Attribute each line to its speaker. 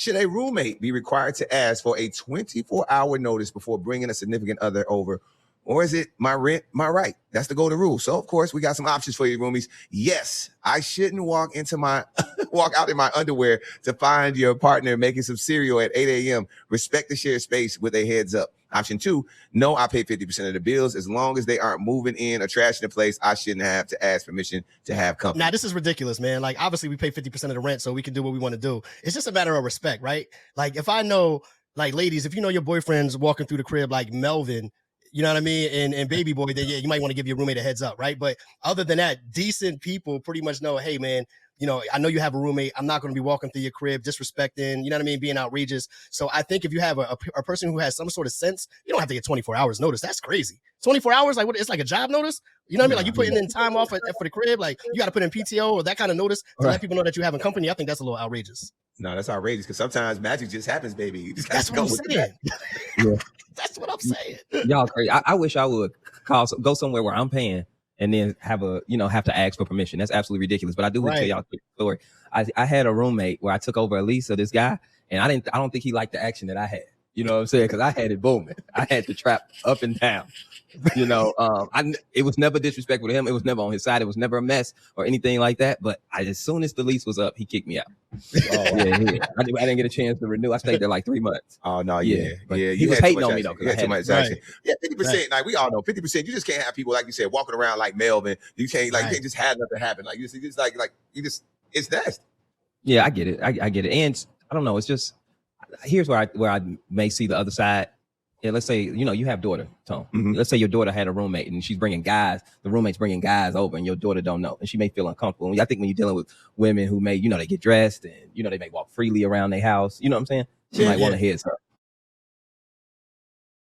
Speaker 1: Should a roommate be required to ask for a 24-hour notice before bringing a significant other over? Or is it my rent, my right? That's the golden rule. So, of course, we got some options for you, roomies. Yes, I shouldn't walk out in my underwear to find your partner making some cereal at 8 a.m. Respect the shared space with a heads up. Option 2, no, I pay 50% of the bills. As long as they aren't moving in or trashing the place, I shouldn't have to ask permission to have company.
Speaker 2: Now, this is ridiculous, man. Like, obviously, we pay 50% of the rent, so we can do what we want to do. It's just a matter of respect, right? Like, if I know, like, ladies, if you know your boyfriend's walking through the crib like Melvin, you know what I mean? And baby boy, then yeah, you might want to give your roommate a heads up, right? But other than that, decent people pretty much know, hey, man, you know, I know you have a roommate. I'm not going to be walking through your crib, disrespecting, you know what I mean, being outrageous. So I think if you have a person who has some sort of sense, you don't have to get 24 hours notice. That's crazy. 24 hours, like what? It's like a job notice. You know what I mean? Like you putting in time off for the crib, like you got to put in PTO or that kind of notice to let people know that you having company. I think that's a little outrageous.
Speaker 1: No, that's outrageous because sometimes magic just happens, baby. You just
Speaker 2: that's what I'm saying.
Speaker 3: Yeah.
Speaker 2: That's what I'm saying.
Speaker 3: Y'all crazy. I wish I would go somewhere where I'm paying and then have to ask for permission. That's absolutely ridiculous. But I do want to tell y'all a quick story. I had a roommate where I took over a lease of this guy, and I don't think he liked the action that I had. You know what I'm saying? Because I had it booming. I had the trap up and down. You know, it was never disrespectful to him. It was never on his side. It was never a mess or anything like that. But as soon as the lease was up, he kicked me out. Yeah. I didn't get a chance to renew. I stayed there like 3 months.
Speaker 1: Oh no, yeah.
Speaker 3: He was hating on me though.
Speaker 1: He had too much action. Yeah, 50%. Like we all know, 50%. You just can't have people like you said walking around like Melvin. You can't you can't just have nothing happen. Like you just like you just it's nasty.
Speaker 3: Yeah, I get it. I get it. And I don't know. It's just here's where I may see the other side. Yeah, let's say, you have daughter, Tom. Mm-hmm. Let's say your daughter had a roommate and she's bringing guys, the roommate's bringing guys over and your daughter don't know. And she may feel uncomfortable. And I think when you're dealing with women who may, they get dressed and, they may walk freely around their house, you know what I'm saying? She might want to heads up.